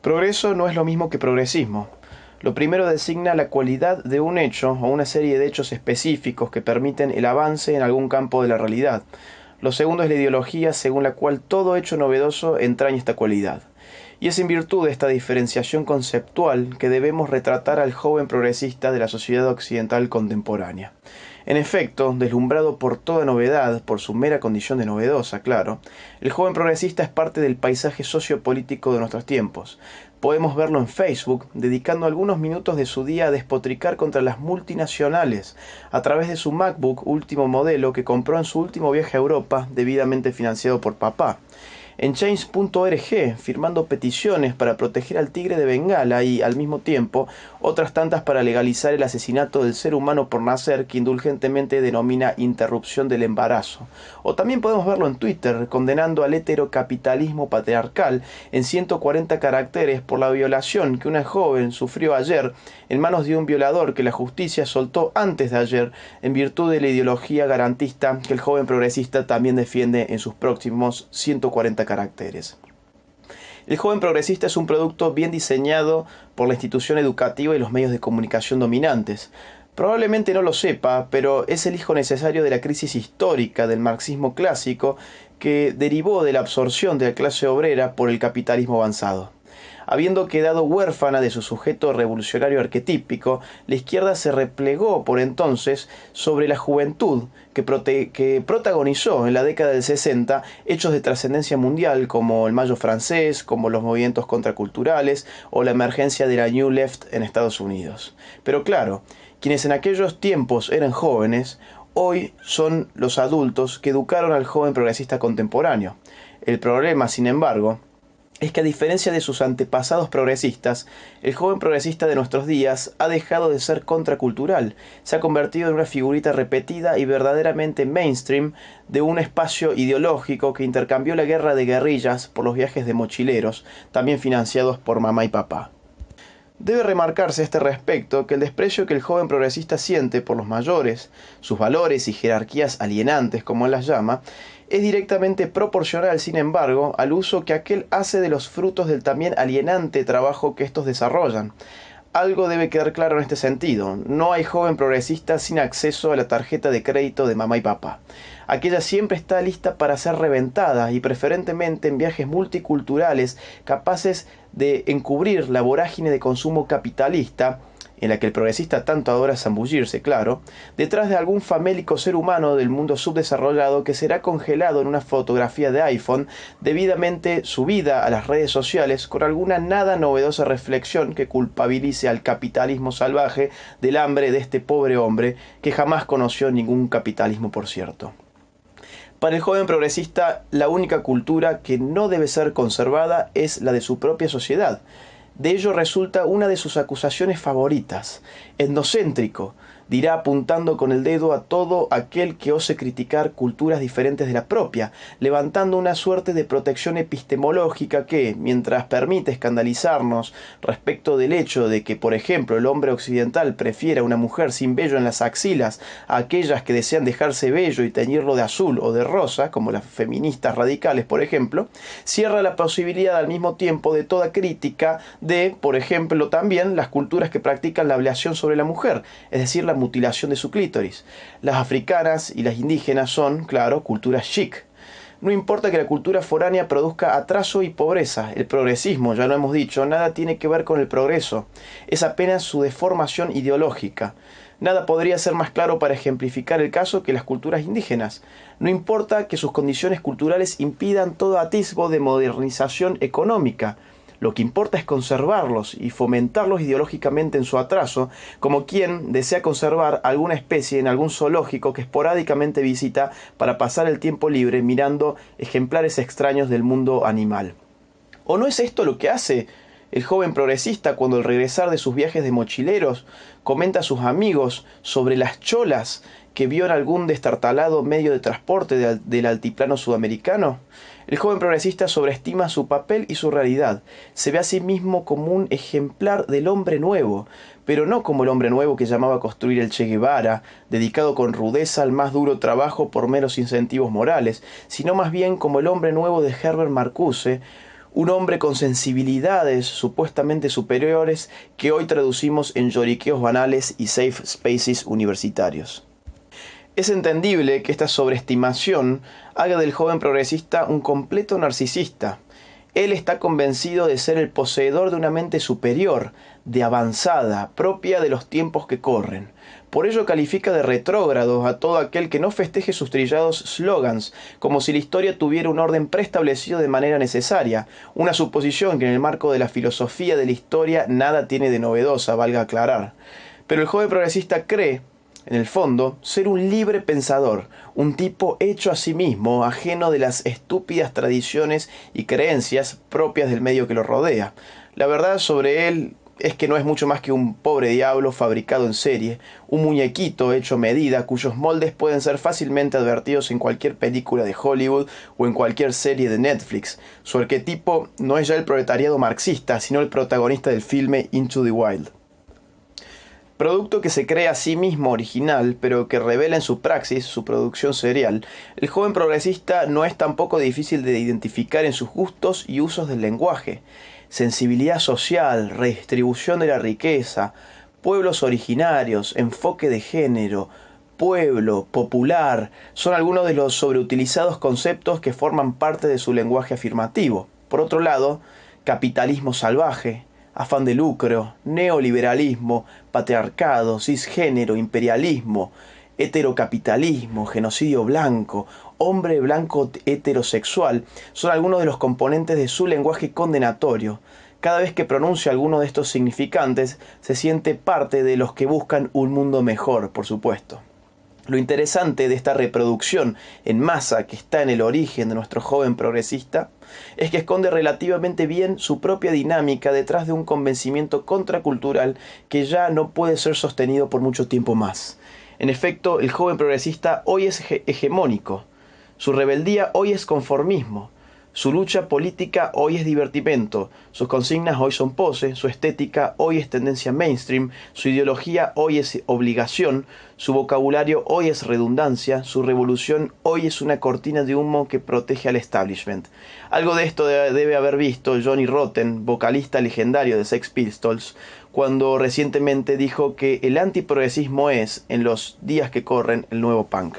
Progreso no es lo mismo que progresismo. Lo primero designa la cualidad de un hecho o una serie de hechos específicos que permiten el avance en algún campo de la realidad. Lo segundo es la ideología según la cual todo hecho novedoso entraña esta cualidad. Y es en virtud de esta diferenciación conceptual que debemos retratar al joven progresista de la sociedad occidental contemporánea. En efecto, deslumbrado por toda novedad, por su mera condición de novedosa, claro, el joven progresista es parte del paisaje sociopolítico de nuestros tiempos. Podemos verlo en Facebook, dedicando algunos minutos de su día a despotricar contra las multinacionales, a través de su MacBook último modelo que compró en su último viaje a Europa, debidamente financiado por papá. En Change.org, firmando peticiones para proteger al tigre de Bengala y, al mismo tiempo, otras tantas para legalizar el asesinato del ser humano por nacer, que indulgentemente denomina interrupción del embarazo. O también podemos verlo en Twitter, condenando al heterocapitalismo patriarcal en 140 caracteres por la violación que una joven sufrió ayer en manos de un violador que la justicia soltó antes de ayer en virtud de la ideología garantista que el joven progresista también defiende en sus próximos 140 caracteres. El joven progresista es un producto bien diseñado por la institución educativa y los medios de comunicación dominantes. Probablemente no lo sepa, pero es el hijo necesario de la crisis histórica del marxismo clásico que derivó de la absorción de la clase obrera por el capitalismo avanzado. Habiendo quedado huérfana de su sujeto revolucionario arquetípico, la izquierda se replegó por entonces sobre la juventud que protagonizó en la década del 60 hechos de trascendencia mundial como el Mayo francés, como los movimientos contraculturales o la emergencia de la New Left en Estados Unidos. Pero claro, quienes en aquellos tiempos eran jóvenes, hoy son los adultos que educaron al joven progresista contemporáneo. El problema, sin embargo, es que a diferencia de sus antepasados progresistas, el joven progresista de nuestros días ha dejado de ser contracultural, se ha convertido en una figurita repetida y verdaderamente mainstream de un espacio ideológico que intercambió la guerra de guerrillas por los viajes de mochileros, también financiados por mamá y papá. Debe remarcarse a este respecto que el desprecio que el joven progresista siente por los mayores, sus valores y jerarquías alienantes, como él las llama, es directamente proporcional, sin embargo, al uso que aquel hace de los frutos del también alienante trabajo que estos desarrollan. Algo debe quedar claro en este sentido. No hay joven progresista sin acceso a la tarjeta de crédito de mamá y papá. Aquella siempre está lista para ser reventada y preferentemente en viajes multiculturales capaces de encubrir la vorágine de consumo capitalista, en la que el progresista tanto adora zambullirse, claro, detrás de algún famélico ser humano del mundo subdesarrollado que será congelado en una fotografía de iPhone, debidamente subida a las redes sociales con alguna nada novedosa reflexión que culpabilice al capitalismo salvaje del hambre de este pobre hombre que jamás conoció ningún capitalismo, por cierto. Para el joven progresista, la única cultura que no debe ser conservada es la de su propia sociedad. De ello resulta una de sus acusaciones favoritas. Etnocéntrico, dirá apuntando con el dedo a todo aquel que ose criticar culturas diferentes de la propia, levantando una suerte de protección epistemológica que, mientras permite escandalizarnos respecto del hecho de que, por ejemplo, el hombre occidental prefiera una mujer sin vello en las axilas a aquellas que desean dejarse vello y teñirlo de azul o de rosa, como las feministas radicales, por ejemplo, cierra la posibilidad al mismo tiempo de toda crítica de, por ejemplo, también las culturas que practican la ablación sobre la mujer, es decir, la mutilación de su clítoris. Las africanas y las indígenas son, claro, culturas chic. No importa que la cultura foránea produzca atraso y pobreza, el progresismo, ya lo hemos dicho, nada tiene que ver con el progreso, es apenas su deformación ideológica. Nada podría ser más claro para ejemplificar el caso que las culturas indígenas. No importa que sus condiciones culturales impidan todo atisbo de modernización económica. Lo que importa es conservarlos y fomentarlos ideológicamente en su atraso, como quien desea conservar alguna especie en algún zoológico que esporádicamente visita para pasar el tiempo libre mirando ejemplares extraños del mundo animal. ¿O no es esto lo que hace el joven progresista cuando al regresar de sus viajes de mochileros comenta a sus amigos sobre las cholas que vio en algún destartalado medio de transporte del altiplano sudamericano? El joven progresista sobreestima su papel y su realidad. Se ve a sí mismo como un ejemplar del hombre nuevo, pero no como el hombre nuevo que llamaba construir el Che Guevara, dedicado con rudeza al más duro trabajo por meros incentivos morales, sino más bien como el hombre nuevo de Herbert Marcuse, Un hombre con sensibilidades supuestamente superiores que hoy traducimos en lloriqueos banales y safe spaces universitarios. Es entendible que esta sobreestimación haga del joven progresista un completo narcisista. Él está convencido de ser el poseedor de una mente superior, de avanzada, propia de los tiempos que corren. Por ello califica de retrógrado a todo aquel que no festeje sus trillados slogans, como si la historia tuviera un orden preestablecido de manera necesaria, una suposición que en el marco de la filosofía de la historia nada tiene de novedosa, valga aclarar. Pero el joven progresista cree, en el fondo, ser un libre pensador, un tipo hecho a sí mismo, ajeno de las estúpidas tradiciones y creencias propias del medio que lo rodea. La verdad sobre él es que no es mucho más que un pobre diablo fabricado en serie, un muñequito hecho a medida cuyos moldes pueden ser fácilmente advertidos en cualquier película de Hollywood o en cualquier serie de Netflix. Su arquetipo no es ya el proletariado marxista, sino el protagonista del filme Into the Wild. Producto que se cree a sí mismo original, pero que revela en su praxis, su producción serial, el joven progresista no es tampoco difícil de identificar en sus gustos y usos del lenguaje. Sensibilidad social, redistribución de la riqueza, pueblos originarios, enfoque de género, pueblo, popular, son algunos de los sobreutilizados conceptos que forman parte de su lenguaje afirmativo. Por otro lado, capitalismo salvaje, afán de lucro, neoliberalismo, patriarcado, cisgénero, imperialismo, heterocapitalismo, genocidio blanco, hombre blanco heterosexual, son algunos de los componentes de su lenguaje condenatorio. Cada vez que pronuncia alguno de estos significantes, se siente parte de los que buscan un mundo mejor, por supuesto. Lo interesante de esta reproducción en masa que está en el origen de nuestro joven progresista es que esconde relativamente bien su propia dinámica detrás de un convencimiento contracultural que ya no puede ser sostenido por mucho tiempo más. En efecto, el joven progresista hoy es hegemónico, su rebeldía hoy es conformismo, su lucha política hoy es divertimento, sus consignas hoy son pose, su estética hoy es tendencia mainstream, su ideología hoy es obligación, su vocabulario hoy es redundancia, su revolución hoy es una cortina de humo que protege al establishment. Algo de esto debe haber visto Johnny Rotten, vocalista legendario de Sex Pistols, cuando recientemente dijo que el antiprogresismo es, en los días que corren, el nuevo punk.